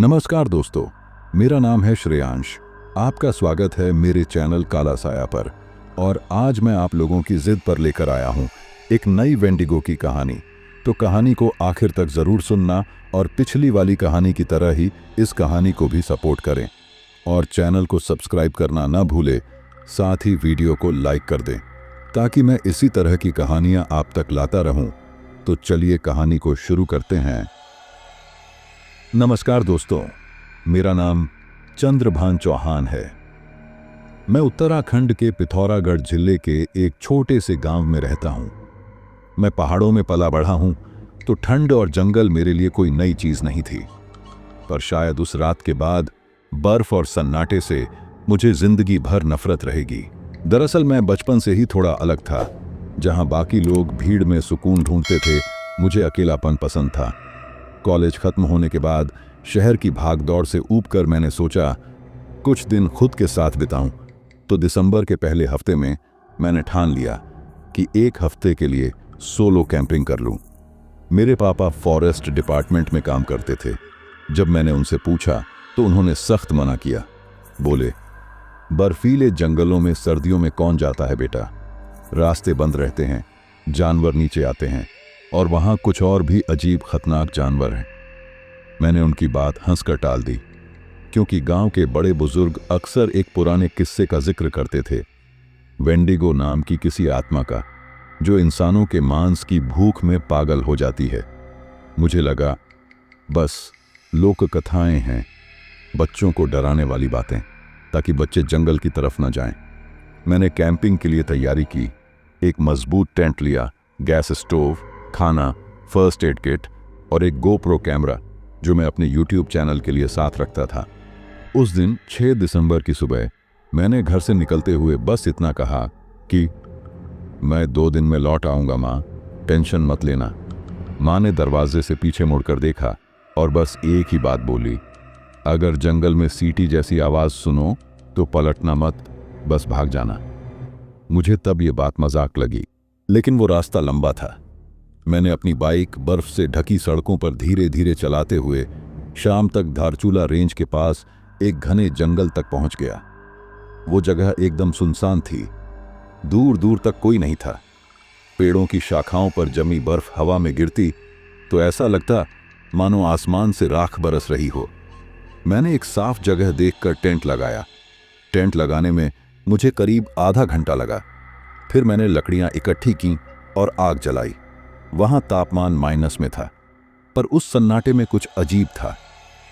नमस्कार दोस्तों, मेरा नाम है श्रेयांश। आपका स्वागत है मेरे चैनल काला साया पर। और आज मैं आप लोगों की जिद पर लेकर आया हूं एक नई वेंडिगो की कहानी। तो कहानी को आखिर तक ज़रूर सुनना और पिछली वाली कहानी की तरह ही इस कहानी को भी सपोर्ट करें और चैनल को सब्सक्राइब करना ना भूलें। साथ ही वीडियो को लाइक कर दें ताकि मैं इसी तरह की कहानियां आप तक लाता रहूं। तो चलिए कहानी को शुरू करते हैं। नमस्कार दोस्तों, मेरा नाम चंद्रभान चौहान है। मैं उत्तराखंड के पिथौरागढ़ जिले के एक छोटे से गांव में रहता हूं। मैं पहाड़ों में पला बढ़ा हूं, तो ठंड और जंगल मेरे लिए कोई नई चीज नहीं थी। पर शायद उस रात के बाद बर्फ और सन्नाटे से मुझे जिंदगी भर नफरत रहेगी। दरअसल मैं बचपन से ही थोड़ा अलग था। जहां बाकी लोग भीड़ में सुकून ढूंढते थे, मुझे अकेलापन पसंद था। कॉलेज खत्म होने के बाद शहर की भागदौड़ से ऊब कर मैंने सोचा कुछ दिन खुद के साथ बिताऊं। तो दिसंबर के पहले हफ्ते में मैंने ठान लिया कि एक हफ्ते के लिए सोलो कैंपिंग कर लूं। मेरे पापा फॉरेस्ट डिपार्टमेंट में काम करते थे। जब मैंने उनसे पूछा तो उन्होंने सख्त मना किया। बोले, बर्फीले जंगलों में सर्दियों में कौन जाता है बेटा, रास्ते बंद रहते हैं, जानवर नीचे आते हैं और वहां कुछ और भी अजीब खतरनाक जानवर हैं। मैंने उनकी बात हंसकर टाल दी, क्योंकि गांव के बड़े बुजुर्ग अक्सर एक पुराने किस्से का जिक्र करते थे, वेंडिगो नाम की किसी आत्मा का, जो इंसानों के मांस की भूख में पागल हो जाती है। मुझे लगा बस लोक कथाएं हैं, बच्चों को डराने वाली बातें, ताकि बच्चे जंगल की तरफ न जाएं। मैंने कैंपिंग के लिए तैयारी की। एक मजबूत टेंट लिया, गैस स्टोव, खाना, फर्स्ट एड किट और एक गोप्रो कैमरा जो मैं अपने यूट्यूब चैनल के लिए साथ रखता था। उस दिन 6 दिसंबर की सुबह मैंने घर से निकलते हुए बस इतना कहा कि मैं 2 दिन में लौट आऊँगा माँ, टेंशन मत लेना। माँ ने दरवाजे से पीछे मुड़कर देखा और बस एक ही बात बोली, अगर जंगल में सीटी जैसी आवाज़ सुनो तो पलटना मत, बस भाग जाना। मुझे तब ये बात मजाक लगी, लेकिन वो रास्ता लंबा था। मैंने अपनी बाइक बर्फ से ढकी सड़कों पर धीरे धीरे चलाते हुए शाम तक धारचूला रेंज के पास एक घने जंगल तक पहुंच गया। वो जगह एकदम सुनसान थी, दूर दूर तक कोई नहीं था। पेड़ों की शाखाओं पर जमी बर्फ हवा में गिरती तो ऐसा लगता मानो आसमान से राख बरस रही हो। मैंने एक साफ जगह देखकर टेंट लगाया। टेंट लगाने में मुझे करीब आधा घंटा लगा। फिर मैंने लकड़ियां इकट्ठी की और आग जलाई। वहां तापमान माइनस में था, पर उस सन्नाटे में कुछ अजीब था,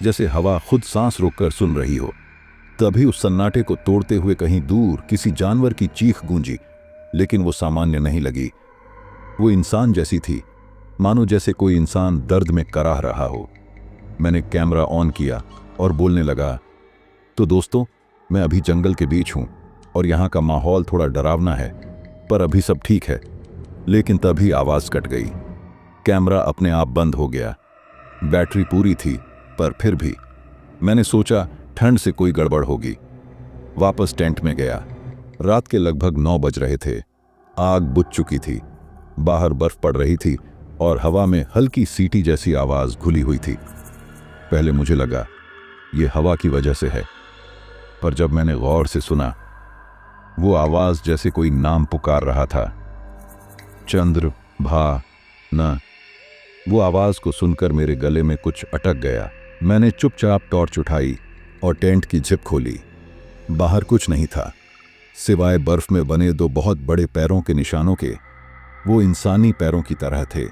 जैसे हवा खुद सांस रोककर सुन रही हो। तभी उस सन्नाटे को तोड़ते हुए कहीं दूर किसी जानवर की चीख गूंजी, लेकिन वो सामान्य नहीं लगी। वो इंसान जैसी थी, मानो जैसे कोई इंसान दर्द में कराह रहा हो। मैंने कैमरा ऑन किया और बोलने लगा, तो दोस्तों, मैं अभी जंगल के बीच हूं और यहाँ का माहौल थोड़ा डरावना है, पर अभी सब ठीक है। लेकिन तभी आवाज कट गई। कैमरा अपने आप बंद हो गया। बैटरी पूरी थी, पर फिर भी मैंने सोचा ठंड से कोई गड़बड़ होगी। वापस टेंट में गया। रात के लगभग 9 बज रहे थे। आग बुझ चुकी थी, बाहर बर्फ पड़ रही थी और हवा में हल्की सीटी जैसी आवाज घुली हुई थी। पहले मुझे लगा ये हवा की वजह से है, पर जब मैंने गौर से सुना, वो आवाज जैसे कोई नाम पुकार रहा था, चंद्र भा न। वो आवाज को सुनकर मेरे गले में कुछ अटक गया। मैंने चुपचाप टॉर्च उठाई और टेंट की जिप खोली। बाहर कुछ नहीं था, सिवाय बर्फ में बने 2 बहुत बड़े पैरों के निशानों के। वो इंसानी पैरों की तरह थे,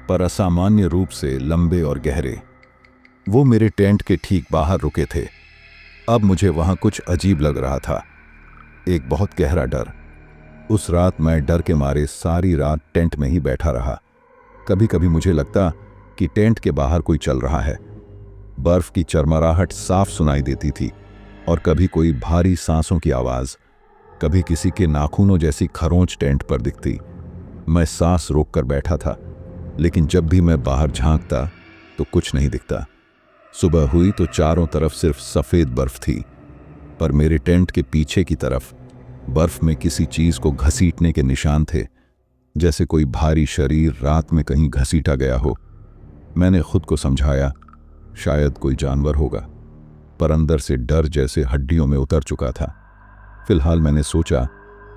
पर असामान्य रूप से लंबे और गहरे। वो मेरे टेंट के ठीक बाहर रुके थे। अब मुझे वहां कुछ अजीब लग रहा था, एक बहुत गहरा डर। उस रात मैं डर के मारे सारी रात टेंट में ही बैठा रहा। कभी कभी मुझे लगता कि टेंट के बाहर कोई चल रहा है। बर्फ की चरमराहट साफ सुनाई देती थी और कभी कोई भारी सांसों की आवाज, कभी किसी के नाखूनों जैसी खरोंच टेंट पर दिखती। मैं सांस रोककर बैठा था, लेकिन जब भी मैं बाहर झांकता तो कुछ नहीं दिखता। सुबह हुई तो चारों तरफ सिर्फ सफेद बर्फ थी, पर मेरे टेंट के पीछे की तरफ बर्फ में किसी चीज को घसीटने के निशान थे, जैसे कोई भारी शरीर रात में कहीं घसीटा गया हो। मैंने खुद को समझाया, शायद कोई जानवर होगा, पर अंदर से डर जैसे हड्डियों में उतर चुका था। फिलहाल मैंने सोचा,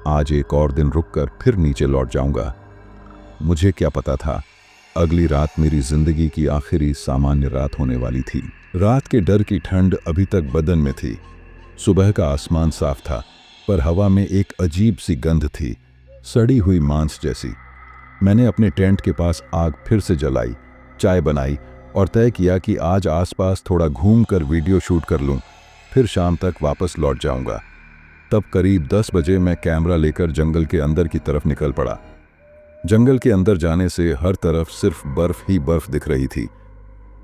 आज एक और दिन रुककर फिर नीचे लौट जाऊंगा। मुझे क्या पता था, अगली रात मेरी जिंदगी की आखिरी सामान्य रात होने वाली थी। रात के डर की ठंड अभी तक बदन में थी। सुबह का आसमान साफ था, पर हवा में एक अजीब सी गंध थी, सड़ी हुई मांस जैसी। मैंने अपने टेंट के पास आग फिर से जलाई, चाय बनाई और तय किया कि आज आसपास थोड़ा घूमकर वीडियो शूट कर लूं, फिर शाम तक वापस लौट जाऊंगा। तब करीब 10 बजे मैं कैमरा लेकर जंगल के अंदर की तरफ निकल पड़ा। जंगल के अंदर जाने से हर तरफ सिर्फ बर्फ ही बर्फ दिख रही थी,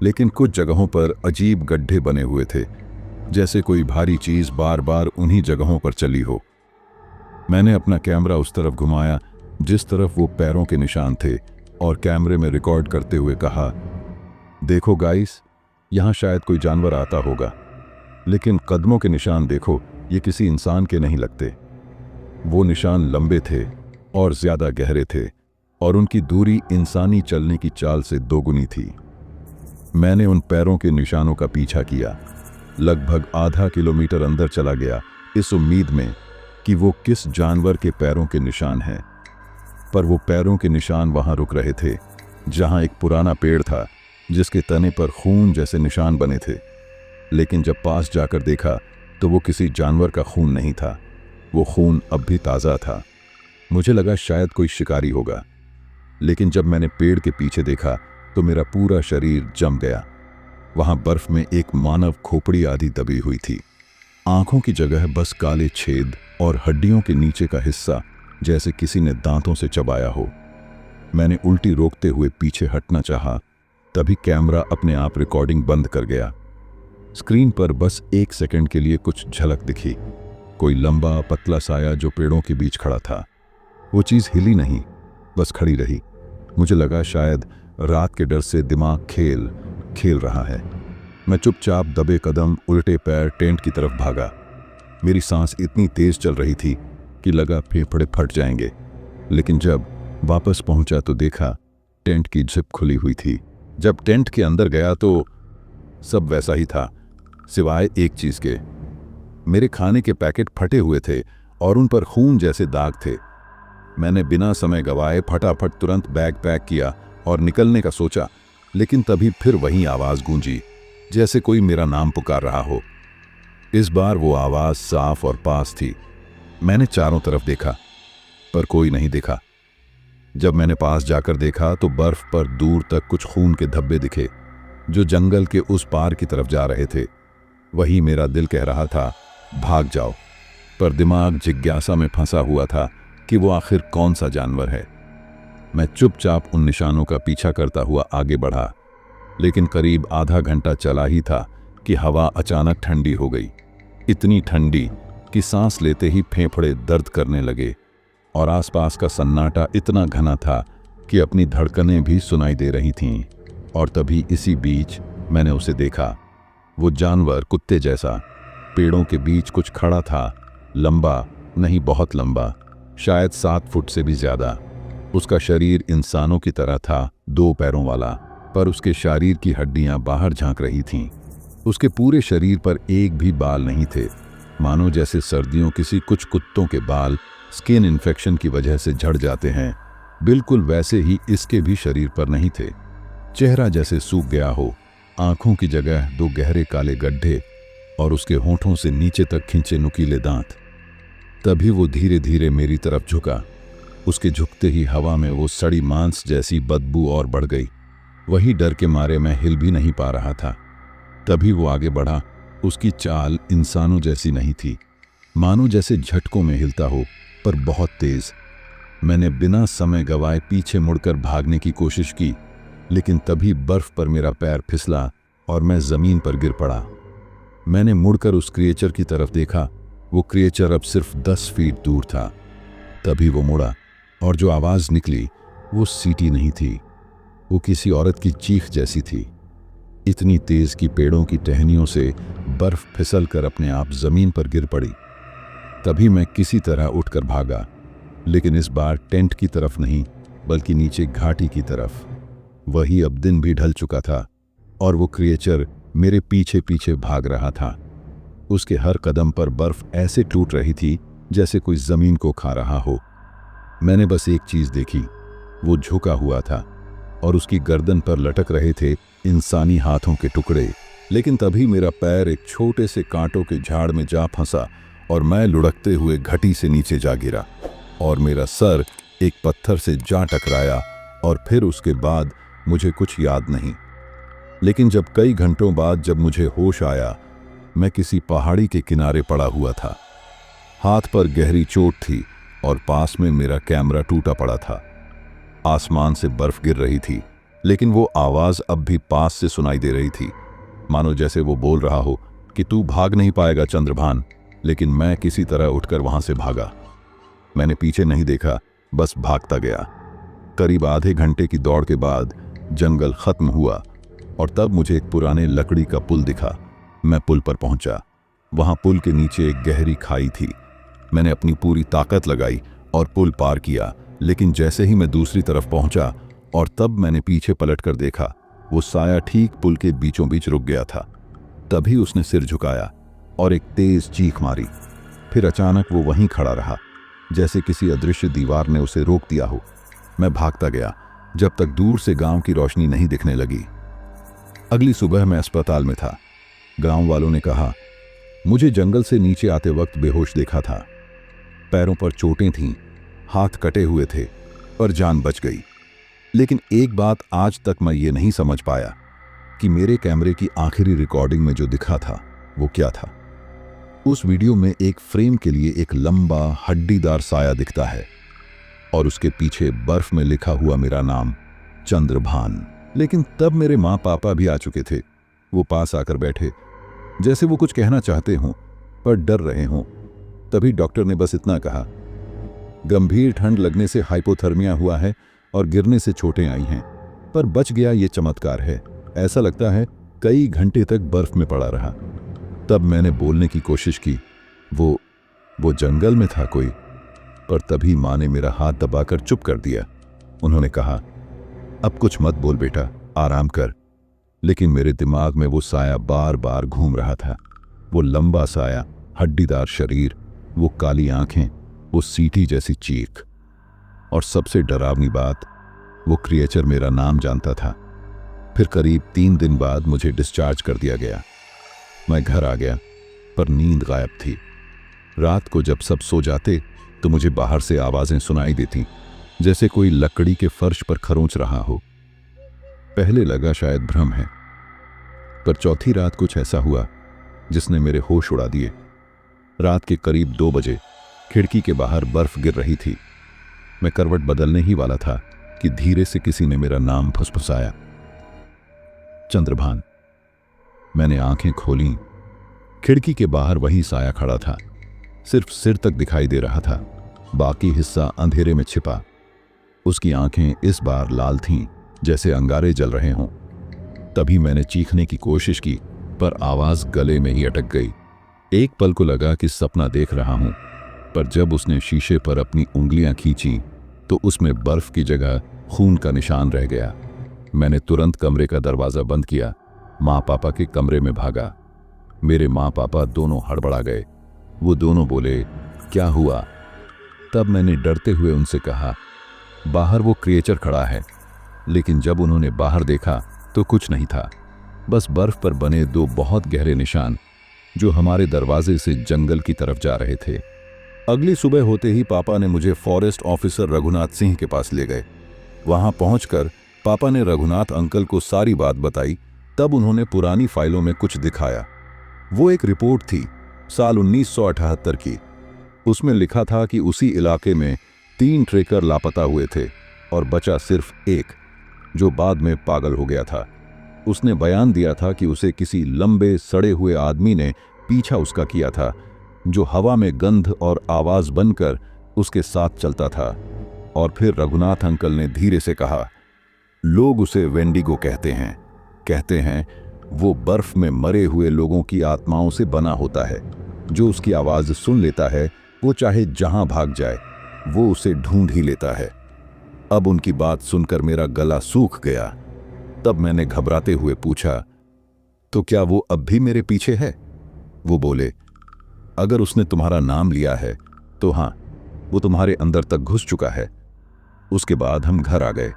लेकिन कुछ जगहों पर अजीब गड्ढे बने हुए थे, जैसे कोई भारी चीज बार बार उन्हीं जगहों पर चली हो। मैंने अपना कैमरा उस तरफ घुमाया जिस तरफ वो पैरों के निशान थे और कैमरे में रिकॉर्ड करते हुए कहा, देखो गाइस, यहाँ शायद कोई जानवर आता होगा, लेकिन कदमों के निशान देखो, ये किसी इंसान के नहीं लगते। वो निशान लंबे थे और ज्यादा गहरे थे और उनकी दूरी इंसानी चलने की चाल से दोगुनी थी। मैंने उन पैरों के निशानों का पीछा किया, लगभग आधा किलोमीटर अंदर चला गया, इस उम्मीद में कि वो किस जानवर के पैरों के निशान हैं। पर वो पैरों के निशान वहां रुक रहे थे जहां एक पुराना पेड़ था जिसके तने पर खून जैसे निशान बने थे। लेकिन जब पास जाकर देखा तो वो किसी जानवर का खून नहीं था, वो खून अब भी ताज़ा था। मुझे लगा शायद कोई शिकारी होगा, लेकिन जब मैंने पेड़ के पीछे देखा तो मेरा पूरा शरीर जम गया। वहां बर्फ में एक मानव खोपड़ी आदि दबी हुई थी, आंखों की जगह बस काले छेद और हड्डियों के नीचे का हिस्सा जैसे किसी ने दांतों से चबाया हो। मैंने उल्टी रोकते हुए पीछे हटना चाहा, तभी कैमरा अपने आप रिकॉर्डिंग बंद कर गया। स्क्रीन पर बस 1 सेकंड के लिए कुछ झलक दिखी, कोई लंबा पतला साया जो पेड़ों के बीच खड़ा था। वो चीज़ हिली नहीं, बस खड़ी रही। मुझे लगा शायद रात के डर से दिमाग खेल रहा है। मैं चुपचाप दबे कदम उल्टे पैर टेंट की तरफ भागा। मेरी सांस इतनी तेज चल रही थी कि लगा फेफड़े फट जाएंगे। लेकिन जब वापस पहुंचा तो देखा टेंट की जिप खुली हुई थी। जब टेंट के अंदर गया तो सब वैसा ही था, सिवाय एक चीज के। मेरे खाने के पैकेट फटे हुए थे और उन पर खून जैसे दाग थे। मैंने बिना समय गवाए फटाफट तुरंत बैग पैक किया और निकलने का सोचा, लेकिन तभी फिर वही आवाज गूंजी, जैसे कोई मेरा नाम पुकार रहा हो। इस बार वो आवाज साफ और पास थी। मैंने चारों तरफ देखा, पर कोई नहीं दिखा। जब मैंने पास जाकर देखा तो बर्फ पर दूर तक कुछ खून के धब्बे दिखे, जो जंगल के उस पार की तरफ जा रहे थे। वही मेरा दिल कह रहा था, भाग जाओ, पर दिमाग जिज्ञासा में फंसा हुआ था कि वो आखिर कौन सा जानवर है। मैं चुपचाप उन निशानों का पीछा करता हुआ आगे बढ़ा, लेकिन करीब आधा घंटा चला ही था कि हवा अचानक ठंडी हो गई। इतनी ठंडी कि सांस लेते ही फेफड़े दर्द करने लगे और आसपास का सन्नाटा इतना घना था कि अपनी धड़कनें भी सुनाई दे रही थीं। और तभी इसी बीच मैंने उसे देखा। वो जानवर कुत्ते जैसा पेड़ों के बीच कुछ खड़ा था, लंबा नहीं, बहुत लंबा, शायद 7 फुट से भी ज्यादा। उसका शरीर इंसानों की तरह था, 2 पैरों वाला, पर उसके शरीर की हड्डियां बाहर झांक रही थीं। उसके पूरे शरीर पर एक भी बाल नहीं थे, मानो जैसे सर्दियों कुछ कुत्तों के बाल स्किन इन्फेक्शन की वजह से झड़ जाते हैं, बिल्कुल वैसे ही इसके भी शरीर पर नहीं थे। चेहरा जैसे सूख गया हो, आंखों की जगह 2 गहरे काले गड्ढे और उसके होंठों से नीचे तक खिंचे नुकीले दांत। तभी वो धीरे धीरे मेरी तरफ झुका। उसके झुकते ही हवा में वो सड़ी मांस जैसी बदबू और बढ़ गई। वही डर के मारे मैं हिल भी नहीं पा रहा था। तभी वो आगे बढ़ा। उसकी चाल इंसानों जैसी नहीं थी, मानो जैसे झटकों में हिलता हो, पर बहुत तेज। मैंने बिना समय गवाए पीछे मुड़कर भागने की कोशिश की, लेकिन तभी बर्फ पर मेरा पैर फिसला और मैं जमीन पर गिर पड़ा। मैंने मुड़कर उस क्रिएचर की तरफ देखा। वो क्रिएचर अब सिर्फ 10 फीट दूर था। तभी वो मुड़ा और जो आवाज निकली वो सीटी नहीं थी, वो किसी औरत की चीख जैसी थी, इतनी तेज कि पेड़ों की टहनियों से बर्फ फिसल कर अपने आप जमीन पर गिर पड़ी। तभी मैं किसी तरह उठकर भागा, लेकिन इस बार टेंट की तरफ नहीं, बल्कि नीचे घाटी की तरफ। वही अब दिन भी ढल चुका था और वो क्रिएचर मेरे पीछे पीछे भाग रहा था। उसके हर कदम पर बर्फ ऐसे टूट रही थी जैसे कोई जमीन को खा रहा हो। मैंने बस एक चीज देखी, वो झुका हुआ था और उसकी गर्दन पर लटक रहे थे इंसानी हाथों के टुकड़े। लेकिन तभी मेरा पैर एक छोटे से कांटों के झाड़ में जा फंसा और मैं लुढ़कते हुए घटी से नीचे जा गिरा और मेरा सर एक पत्थर से जा टकराया और फिर उसके बाद मुझे कुछ याद नहीं। लेकिन जब कई घंटों बाद जब मुझे होश आया, मैं किसी पहाड़ी के किनारे पड़ा हुआ था। हाथ पर गहरी चोट थी और पास में मेरा कैमरा टूटा पड़ा था। आसमान से बर्फ गिर रही थी, लेकिन वो आवाज अब भी पास से सुनाई दे रही थी, मानो जैसे वो बोल रहा हो कि तू भाग नहीं पाएगा चंद्रभान। लेकिन मैं किसी तरह उठकर वहां से भागा। मैंने पीछे नहीं देखा, बस भागता गया। करीब आधे घंटे की दौड़ के बाद जंगल खत्म हुआ और तब मुझे एक पुराने लकड़ी का पुल दिखा। मैं पुल पर पहुंचा। वहां पुल के नीचे एक गहरी खाई थी। मैंने अपनी पूरी ताकत लगाई और पुल पार किया, लेकिन जैसे ही मैं दूसरी तरफ पहुंचा और तब मैंने पीछे पलटकर देखा, वो साया ठीक पुल के बीचों बीच रुक गया था। तभी उसने सिर झुकाया और एक तेज चीख मारी। फिर अचानक वो वहीं खड़ा रहा, जैसे किसी अदृश्य दीवार ने उसे रोक दिया हो। मैं भागता गया जब तक दूर से गांव की रोशनी नहीं दिखने लगी। अगली सुबह मैं अस्पताल में था। गांव वालों ने कहा, मुझे जंगल से नीचे आते वक्त बेहोश देखा था। पैरों पर चोटें थीं, हाथ कटे हुए थे, पर जान बच गई। लेकिन एक बात आज तक मैं ये नहीं समझ पाया कि मेरे कैमरे की आखिरी रिकॉर्डिंग में जो दिखा था वो क्या था। उस वीडियो में एक फ्रेम के लिए एक लंबा हड्डीदार साया दिखता है और उसके पीछे बर्फ में लिखा हुआ मेरा नाम चंद्रभान। लेकिन तब मेरे माँ पापा भी आ चुके थे। वो पास आकर बैठे, जैसे वो कुछ कहना चाहते हों पर डर रहे हों। तभी डॉक्टर ने बस इतना कहा, गंभीर ठंड लगने से हाइपोथर्मिया हुआ है और गिरने से चोटें आई हैं, पर बच गया, ये चमत्कार है। ऐसा लगता है कई घंटे तक बर्फ में पड़ा रहा। तब मैंने बोलने की कोशिश की, वो जंगल में था कोई, पर तभी माँ ने मेरा हाथ दबाकर चुप कर दिया। उन्होंने कहा, अब कुछ मत बोल बेटा, आराम कर। लेकिन मेरे दिमाग में वो साया बार बार घूम रहा था। वो लंबा साया, हड्डीदार शरीर, वो काली आंखें, वो सीटी जैसी चीख, और सबसे डरावनी बात, वो क्रिएचर मेरा नाम जानता था। फिर करीब 3 दिन बाद मुझे डिस्चार्ज कर दिया गया। मैं घर आ गया, पर नींद गायब थी। रात को जब सब सो जाते तो मुझे बाहर से आवाजें सुनाई देती, जैसे कोई लकड़ी के फर्श पर खरोंच रहा हो। पहले लगा शायद भ्रम है, पर चौथी रात कुछ ऐसा हुआ जिसने मेरे होश उड़ा दिए। रात के करीब 2 बजे खिड़की के बाहर बर्फ गिर रही थी। मैं करवट बदलने ही वाला था कि धीरे से किसी ने मेरा नाम फुसफुसाया, चंद्रभान। मैंने आंखें खोलीं। खिड़की के बाहर वही साया खड़ा था, सिर्फ सिर तक दिखाई दे रहा था, बाकी हिस्सा अंधेरे में छिपा। उसकी आंखें इस बार लाल थीं, जैसे अंगारे जल रहे हों। तभी मैंने चीखने की कोशिश की, पर आवाज गले में ही अटक गई। एक पल को लगा कि सपना देख रहा हूं, पर जब उसने शीशे पर अपनी उंगलियां खींची तो उसमें बर्फ की जगह खून का निशान रह गया। मैंने तुरंत कमरे का दरवाजा बंद किया, माँ पापा के कमरे में भागा। मेरे माँ पापा दोनों हड़बड़ा गए। वो दोनों बोले, क्या हुआ? तब मैंने डरते हुए उनसे कहा, बाहर वो क्रिएचर खड़ा है। लेकिन जब उन्होंने बाहर देखा तो कुछ नहीं था, बस बर्फ पर बने 2 बहुत गहरे निशान जो हमारे दरवाजे से जंगल की तरफ जा रहे थे। अगली सुबह होते ही पापा ने मुझे फॉरेस्ट ऑफिसर रघुनाथ सिंह के पास ले गए। वहां पहुंचकर पापा ने रघुनाथ अंकल को सारी बात बताई। तब उन्होंने पुरानी फाइलों में कुछ दिखाया। वो एक रिपोर्ट थी साल 1978 की। उसमें लिखा था कि उसी इलाके में 3 ट्रेकर लापता हुए थे और बचा सिर्फ एक, जो बाद में पागल हो गया था। उसने बयान दिया था कि उसे किसी लंबे सड़े हुए आदमी ने पीछा उसका किया था, जो हवा में गंध और आवाज बनकर उसके साथ चलता था। और फिर रघुनाथ अंकल ने धीरे से कहा, लोग उसे वेंडिगो कहते हैं वो बर्फ में मरे हुए लोगों की आत्माओं से बना होता है। जो उसकी आवाज सुन लेता है, वो चाहे जहां भाग जाए, वो उसे ढूंढ ही लेता है। अब उनकी बात सुनकर मेरा गला सूख गया। तब मैंने घबराते हुए पूछा, तो क्या वो अब भी मेरे पीछे है? वो बोले, अगर उसने तुम्हारा नाम लिया है तो हाँ, वो तुम्हारे अंदर तक घुस चुका है। उसके बाद हम घर आ गए।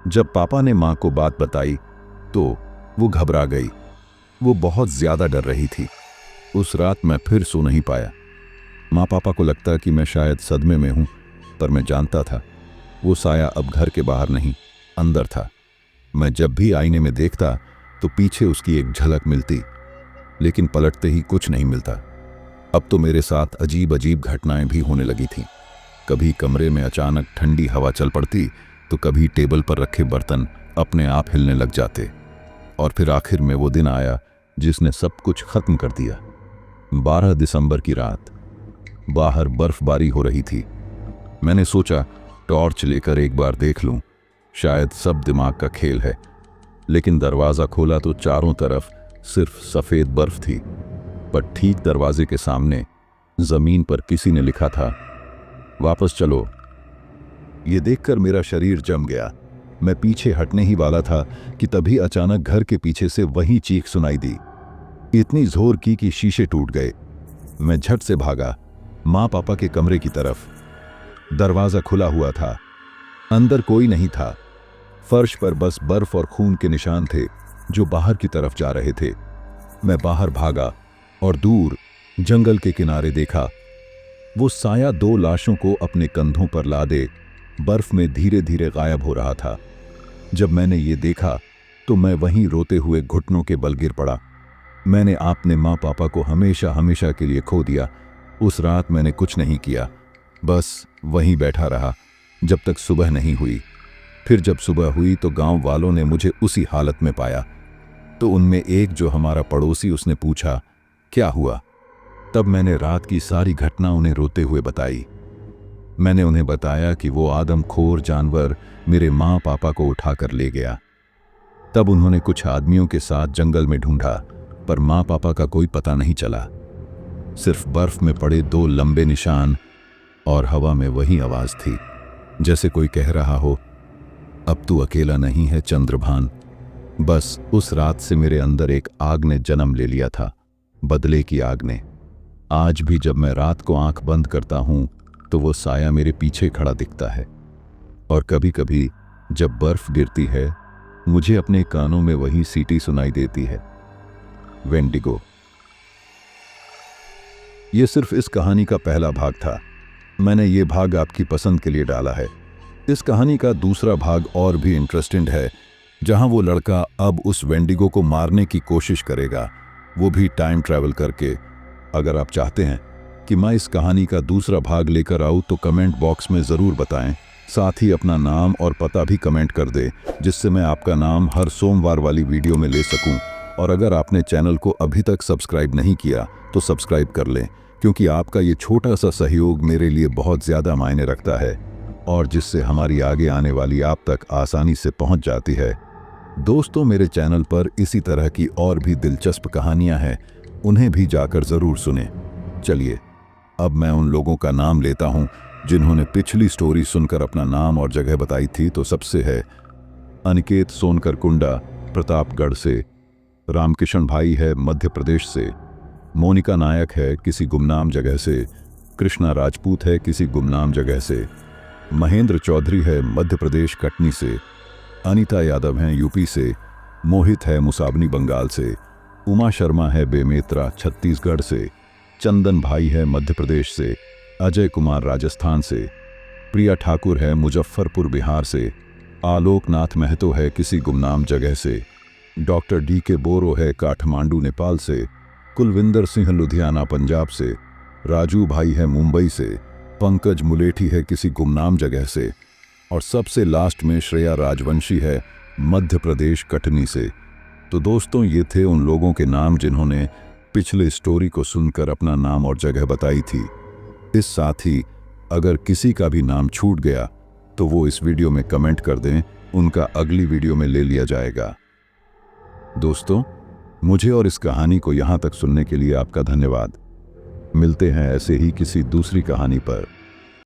जब पापा ने माँ को बात बताई तो वो घबरा गई। वो बहुत ज्यादा डर रही थी। उस रात मैं फिर सो नहीं पाया। माँ पापा को लगता कि मैं शायद सदमे में हूं, पर मैं जानता था वो साया अब घर के बाहर नहीं, अंदर था। मैं जब भी आईने में देखता तो पीछे उसकी एक झलक मिलती, लेकिन पलटते ही कुछ नहीं मिलता। अब तो मेरे साथ अजीब अजीब घटनाएं भी होने लगी थीं। कभी कमरे में अचानक ठंडी हवा चल पड़ती, तो कभी टेबल पर रखे बर्तन अपने आप हिलने लग जाते। और फिर आखिर में वो दिन आया जिसने सब कुछ खत्म कर दिया। 12 दिसंबर की रात। बाहर बर्फबारी हो रही थी। मैंने सोचा टॉर्च लेकर एक बार देख लूं, शायद सब दिमाग का खेल है। लेकिन दरवाज़ा खोला तो चारों तरफ सिर्फ सफ़ेद बर्फ थी। पर ठीक दरवाजे के सामने ज़मीन पर किसी ने लिखा था, वापस चलो। ये देखकर मेरा शरीर जम गया। मैं पीछे हटने ही वाला था कि तभी अचानक घर के पीछे से वही चीख सुनाई दी। इतनी जोर की कि शीशे टूट गए। मैं झट से भागा माँ पापा के कमरे की तरफ। दरवाज़ा खुला हुआ था, अंदर कोई नहीं था। फर्श पर बस बर्फ और खून के निशान थे जो बाहर की तरफ जा रहे थे। मैं बाहर भागा और दूर जंगल के किनारे देखा। वो साया 2 लाशों को अपने कंधों पर लादे बर्फ में धीरे धीरे गायब हो रहा था। जब मैंने ये देखा तो मैं वहीं रोते हुए घुटनों के बल गिर पड़ा। मैंने अपने माँ पापा को हमेशा हमेशा के लिए खो दिया। उस रात मैंने कुछ नहीं किया, बस वहीं बैठा रहा जब तक सुबह नहीं हुई। फिर जब सुबह हुई तो गांव वालों ने मुझे उसी हालत में पाया। तो उनमें एक जो हमारा पड़ोसी, उसने पूछा क्या हुआ। तब मैंने रात की सारी घटना उन्हें रोते हुए बताई। मैंने उन्हें बताया कि वो आदमखोर जानवर मेरे माँ पापा को उठाकर ले गया। तब उन्होंने कुछ आदमियों के साथ जंगल में ढूंढा, पर माँ पापा का कोई पता नहीं चला। सिर्फ बर्फ में पड़े 2 लंबे निशान और हवा में वही आवाज थी, जैसे कोई कह रहा हो, अब तू अकेला नहीं है चंद्रभान। बस उस रात से मेरे अंदर एक आग ने जन्म ले लिया था, बदले की आग ने। आज भी जब मैं रात को आंख बंद करता हूं तो वो साया मेरे पीछे खड़ा दिखता है। और कभी कभी जब बर्फ गिरती है मुझे अपने कानों में वही सीटी सुनाई देती है, वेंडिगो। ये सिर्फ इस कहानी का पहला भाग था। मैंने ये भाग आपकी पसंद के लिए डाला है। इस कहानी का दूसरा भाग और भी इंटरेस्टिंग है, जहां वो लड़का अब उस वेंडिगो को मारने की कोशिश करेगा, वो भी टाइम ट्रैवल करके। अगर आप चाहते हैं कि मैं इस कहानी का दूसरा भाग लेकर आऊं तो कमेंट बॉक्स में ज़रूर बताएं। साथ ही अपना नाम और पता भी कमेंट कर दें, जिससे मैं आपका नाम हर सोमवार वाली वीडियो में ले सकूं। और अगर आपने चैनल को अभी तक सब्सक्राइब नहीं किया तो सब्सक्राइब कर लें, क्योंकि आपका ये छोटा सा सहयोग मेरे लिए बहुत ज़्यादा मायने रखता है और जिससे हमारी आगे आने वाली आप तक आसानी से पहुंच जाती है। दोस्तों, मेरे चैनल पर इसी तरह की और भी दिलचस्प कहानियां हैं, उन्हें भी जाकर ज़रूर सुनें। चलिए अब मैं उन लोगों का नाम लेता हूं जिन्होंने पिछली स्टोरी सुनकर अपना नाम और जगह बताई थी। तो सबसे है अनिकेत सोनकर कुंडा, प्रतापगढ़ से। रामकिशन भाई है मध्य प्रदेश से। मोनिका नायक है किसी गुमनाम जगह से। कृष्णा राजपूत है किसी गुमनाम जगह से। महेंद्र चौधरी है मध्य प्रदेश कटनी से। अनीता यादव हैं यूपी से। मोहित है मुसाबनी बंगाल से। उमा शर्मा है बेमेतरा छत्तीसगढ़ से। चंदन भाई है मध्य प्रदेश से। अजय कुमार राजस्थान से। प्रिया ठाकुर है मुजफ्फरपुर बिहार से। आलोकनाथ महतो है किसी गुमनाम जगह से। डॉक्टर DK बोरो है काठमांडू नेपाल से। कुलविंदर सिंह लुधियाना पंजाब से। राजू भाई है मुंबई से। पंकज मुलेठी है किसी गुमनाम जगह से। और सबसे लास्ट में श्रेया राजवंशी है मध्य प्रदेश कटनी से। तो दोस्तों, ये थे उन लोगों के नाम जिन्होंने पिछले स्टोरी को सुनकर अपना नाम और जगह बताई थी। इस साथ ही अगर किसी का भी नाम छूट गया तो वो इस वीडियो में कमेंट कर दें, उनका अगली वीडियो में ले लिया जाएगा। दोस्तों, मुझे और इस कहानी को यहाँ तक सुनने के लिए आपका धन्यवाद। मिलते हैं ऐसे ही किसी दूसरी कहानी पर।